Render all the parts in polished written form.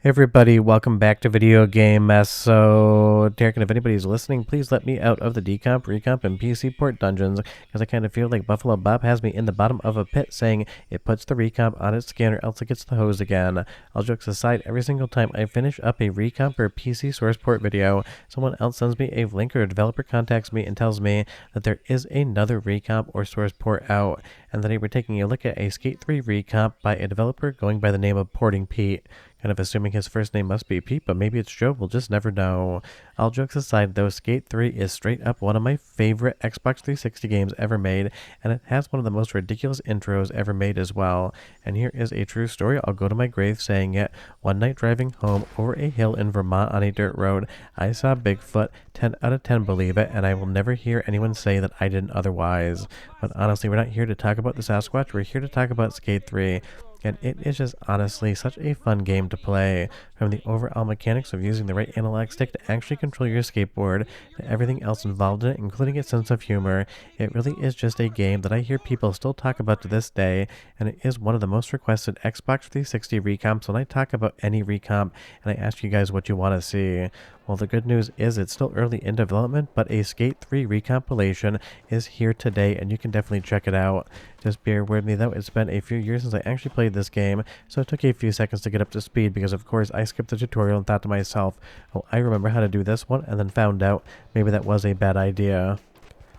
Hey everybody, welcome back to Video Game Mess. So, Derek, and if anybody's listening, please let me out of the decomp, recomp, and PC port dungeons, because I kind of feel like Buffalo Bob has me in the bottom of a pit saying it puts the recomp on its scanner, else it gets the hose again. All jokes aside, every single time I finish up a recomp or PC source port video, someone else sends me a link or a developer contacts me and tells me that there is another recomp or source port out, and that we're taking a look at a Skate 3 recomp by a developer going by the name of Porting Pete. Kind of assuming his first name must be Pete, but maybe it's Joe, we'll just never know. All jokes aside though, Skate 3 is straight up one of my favorite Xbox 360 games ever made, and it has one of the most ridiculous intros ever made as well. And here is a true story, I'll go to my grave saying it. One night driving home over a hill in Vermont on a dirt road, I saw Bigfoot, 10 out of 10 believe it, and I will never hear anyone say that I didn't otherwise. But honestly, we're not here to talk about the Sasquatch, we're here to talk about Skate 3. And it is just honestly such a fun game to play. From the overall mechanics of using the right analog stick to actually control your skateboard, to everything else involved in it, including its sense of humor, it really is just a game that I hear people still talk about to this day, and it is one of the most requested Xbox 360 recomps when I talk about any recomp, and I ask you guys what you want to see. Well, the good news is it's still early in development, but a Skate 3 recompilation is here today, and you can definitely check it out. Just bear with me though, it's been a few years since I actually played this game, so it took a few seconds to get up to speed because of course I skipped the tutorial and thought to myself, oh, I remember how to do this one, and then found out maybe that was a bad idea.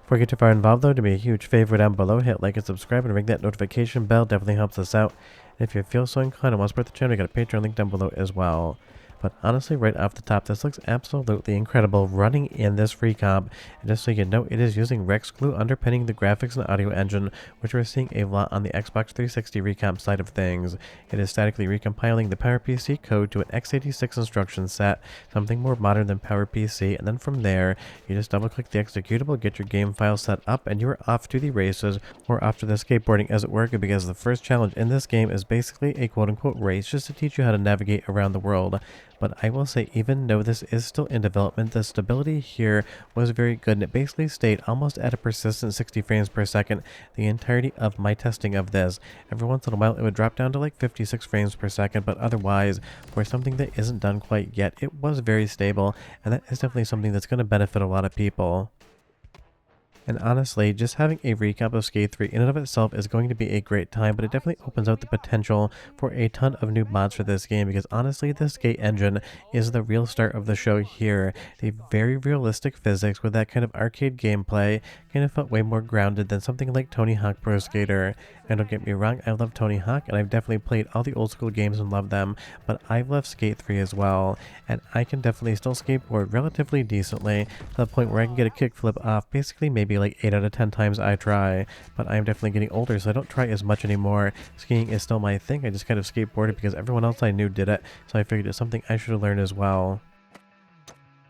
Before you get too far involved though, do me a huge favor down below, hit like and subscribe and ring that notification bell, definitely helps us out. And if you feel so inclined and want to support the channel, you got a Patreon link down below as well. But honestly, right off the top, this looks absolutely incredible running in this recomp. And just so you know, it is using RexGlue underpinning the graphics and audio engine, which we're seeing a lot on the Xbox 360 recomp side of things. It is statically recompiling the PowerPC code to an x86 instruction set, something more modern than PowerPC, and then from there, you just double click the executable, get your game file set up, and you're off to the races, or off to the skateboarding as it were, because the first challenge in this game is basically a quote-unquote race just to teach you how to navigate around the world. But I will say, even though this is still in development, the stability here was very good, and it basically stayed almost at a persistent 60 frames per second the entirety of my testing of this. Every once in a while it would drop down to like 56 frames per second, but otherwise, for something that isn't done quite yet, it was very stable, and that is definitely something that's going to benefit a lot of people. And honestly, just having a recomp of Skate 3 in and of itself is going to be a great time, but it definitely opens out the potential for a ton of new mods for this game, because honestly, the skate engine is the real start of the show here. The very realistic physics with that kind of arcade gameplay kind of felt way more grounded than something like Tony Hawk Pro Skater. And don't get me wrong, I love Tony Hawk, and I've definitely played all the old school games and loved them, but I've loved Skate 3 as well, and I can definitely still skateboard relatively decently to the point where I can get a kickflip off basically maybe like 8 out of 10 times I try. But I'm definitely getting older, so I don't try as much anymore. Skiing is still my thing. I just kind of skateboarded because everyone else I knew did it, so I figured it's something I should learn as well.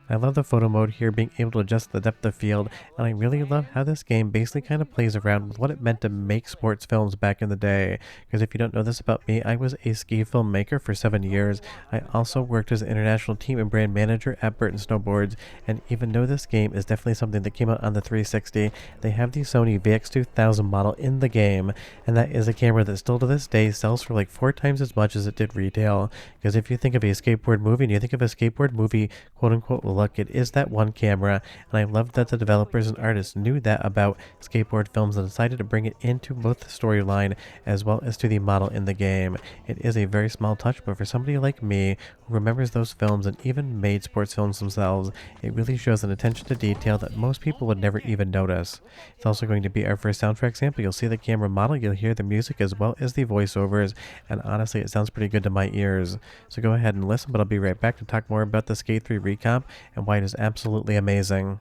I love the photo mode here, being able to adjust the depth of field, and I really love how this game basically kind of plays around with what it meant to make sports films back in the day. Because if you don't know this about me, I was a ski filmmaker for 7 years. I also worked as an international team and brand manager at Burton Snowboards, and even though this game is definitely something that came out on the 360, they have the Sony VX2000 model in the game, and that is a camera that still to this day sells for like 4 times as much as it did retail. Because if you think of a skateboard movie, and you think of a skateboard movie quote-unquote look, it is that one camera, and I love that the developers and artists knew that about skateboard films and decided to bring it into both the storyline as well as to the model in the game. It is a very small touch, but for somebody like me who remembers those films and even made sports films themselves, it really shows an attention to detail that most people would never even notice. It's also going to be our first soundtrack sample. You'll see the camera model, you'll hear the music as well as the voiceovers, and honestly it sounds pretty good to my ears. So go ahead and listen, but I'll be right back to talk more about the Skate 3 recomp and why it is absolutely amazing.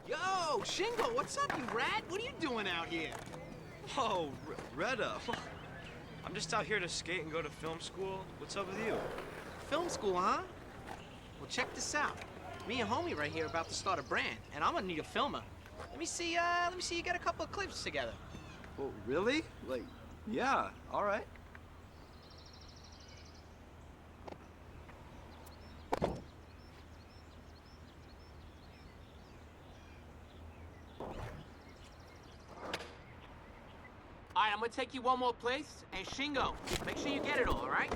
Yo, Shingo, what's up, you rat? What are you doing out here? Oh, Retta. I'm just out here to skate and go to film school. What's up with you? Film school, huh? Well, check this out. Me and homie right here are about to start a brand, and I'm gonna need a filmer. Let me see you get a couple of clips together. Oh, really? Like, yeah, all right. Alright, I'm gonna take you one more place, and Shingo, make sure you get it all right?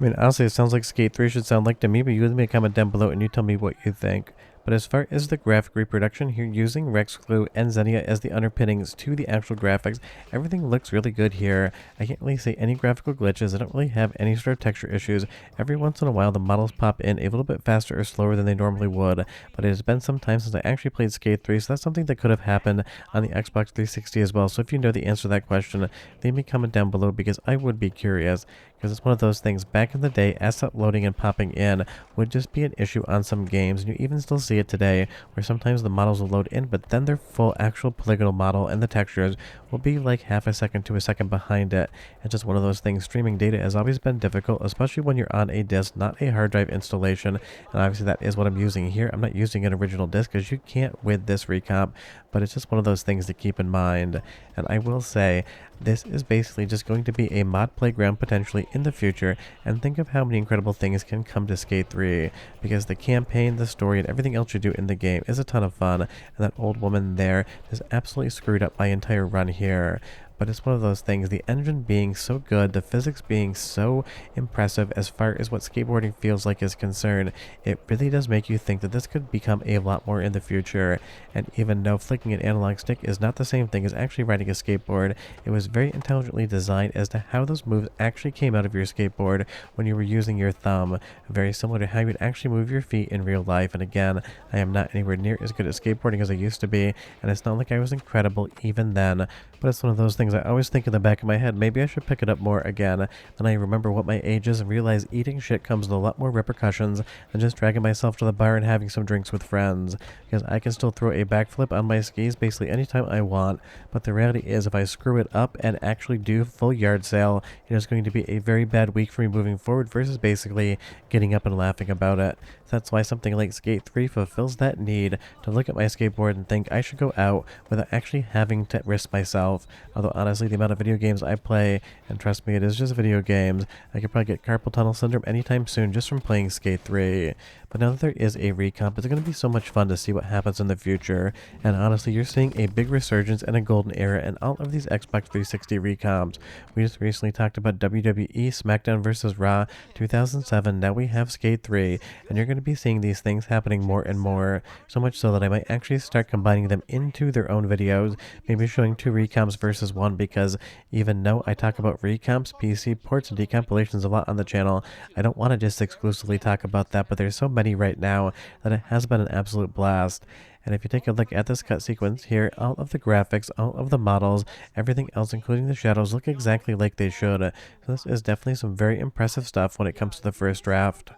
I mean, honestly, it sounds like Skate 3 should sound like to me, but you leave me a comment down below and you tell me what you think. But as far as the graphic reproduction, here using RexGlue and Xenia as the underpinnings to the actual graphics, everything looks really good here. I can't really say any graphical glitches. I don't really have any sort of texture issues. Every once in a while, the models pop in a little bit faster or slower than they normally would, but it has been some time since I actually played Skate 3, so that's something that could have happened on the Xbox 360 as well. So if you know the answer to that question, leave me a comment down below because I would be curious. Because it's one of those things, back in the day, asset loading and popping in would just be an issue on some games, and you even still see it today, where sometimes the models will load in, but then their full actual polygonal model and the textures will be like half a second to a second behind it. It's just one of those things. Streaming data has always been difficult, especially when you're on a disk, not a hard drive installation, and obviously that is what I'm using here. I'm not using an original disk, because you can't with this recomp, but it's just one of those things to keep in mind. And I will say, this is basically just going to be a mod playground potentially in the future, and think of how many incredible things can come to Skate 3, because the campaign, the story, and everything else you do in the game is a ton of fun, and that old woman there has absolutely screwed up my entire run here. But it's one of those things, the engine being so good, the physics being so impressive as far as what skateboarding feels like is concerned, it really does make you think that this could become a lot more in the future. And even though flicking an analog stick is not the same thing as actually riding a skateboard, it was very intelligently designed as to how those moves actually came out of your skateboard when you were using your thumb, very similar to how you would actually move your feet in real life. And again, I am not anywhere near as good at skateboarding as I used to be, and it's not like I was incredible even then, but it's one of those things I always think in the back of my head, maybe I should pick it up more again. Then I remember what my age is and realize eating shit comes with a lot more repercussions than just dragging myself to the bar and having some drinks with friends. Because I can still throw a backflip on my skis basically anytime I want, but the reality is if I screw it up and actually do full yard sale, it is going to be a very bad week for me moving forward versus basically getting up and laughing about it. So that's why something like Skate 3 fulfills that need to look at my skateboard and think I should go out without actually having to risk myself. Although honestly, the amount of video games I play, and trust me, it is just video games, I could probably get carpal tunnel syndrome anytime soon just from playing Skate 3. But now that there is a recomp, it's going to be so much fun to see what happens in the future. And honestly, you're seeing a big resurgence and a golden era in all of these Xbox 360 recomps. We just recently talked about WWE SmackDown vs. Raw 2007. Now we have Skate 3, and you're going to be seeing these things happening more and more. So much so that I might actually start combining them into their own videos, maybe showing 2 recomps versus 1, because even though I talk about recomps, PC ports, and decompilations a lot on the channel, I don't want to just exclusively talk about that, but there's so many right now that it has been an absolute blast. And if you take a look at this cut sequence here, all of the graphics, all of the models, everything else including the shadows look exactly like they should. So this is definitely some very impressive stuff when it comes to the first draft.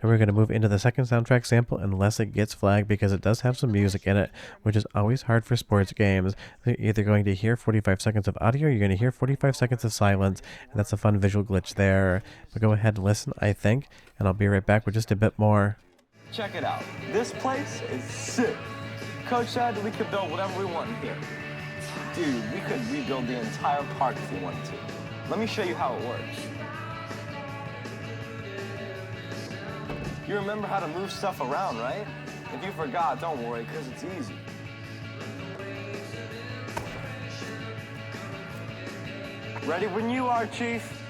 Now we're going to move into the second soundtrack sample unless it gets flagged, because it does have some music in it, which is always hard for sports games. So you're either going to hear 45 seconds of audio or you're going to hear 45 seconds of silence, and that's a fun visual glitch there. But go ahead and listen, I think, and I'll be right back with just a bit more. Check it out. This place is sick. Coach said we could build whatever we want in here. Dude, we could rebuild the entire park if we wanted to. Let me show you how it works. You remember how to move stuff around, right? If you forgot, don't worry, because it's easy. Ready when you are, Chief.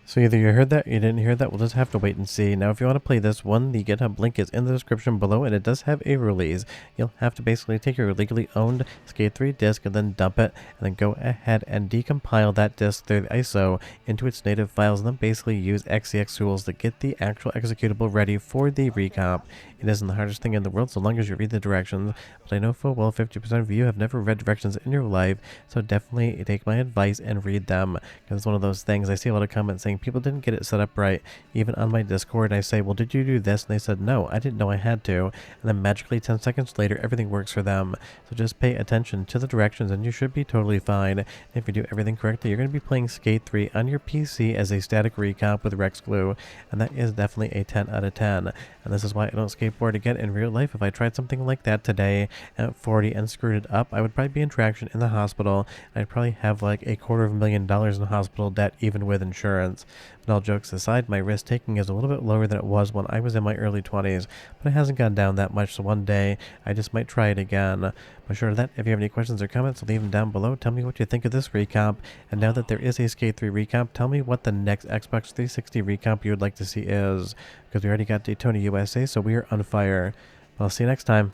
So either you heard that or you didn't hear that, we'll just have to wait and see. Now if you want to play this one, the GitHub link is in the description below, and it does have a release. You'll have to basically take your legally owned Skate 3 disk and then dump it, and then go ahead and decompile that disk through the ISO into its native files, and then basically use XCX tools to get the actual executable ready for the recomp. It isn't the hardest thing in the world so long as you read the directions, but I know full well 50% of you have never read directions in your life, so definitely take my advice and read them, because it's one of those things. I see a lot of comments saying people didn't get it set up right, even on my Discord. I say, well, did you do this? And they said, no, I didn't know I had to, and then magically 10 seconds later everything works for them. So just pay attention to the directions and you should be totally fine. And if you do everything correctly, you're going to be playing Skate 3 on your PC as a static recomp with RexGlue, and that is definitely a 10 out of 10. And this is why I don't skateboard again in real life. If I tried something like that today at 40 and screwed it up, I would probably be in traction in the hospital, and I'd probably have like $250,000 in hospital debt even with insurance. But all jokes aside, my risk taking is a little bit lower than it was when I was in my early 20s, but it hasn't gone down that much, so one day I just might try it again. But short of that, if you have any questions or comments, leave them down below. Tell me what you think of this recomp, and now that there is a Skate 3 recomp, tell me what the next Xbox 360 recomp you would like to see is, because we already got Daytona USA, so we are on fire. I'll see you next time.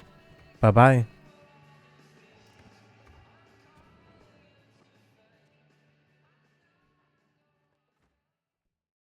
Bye-bye.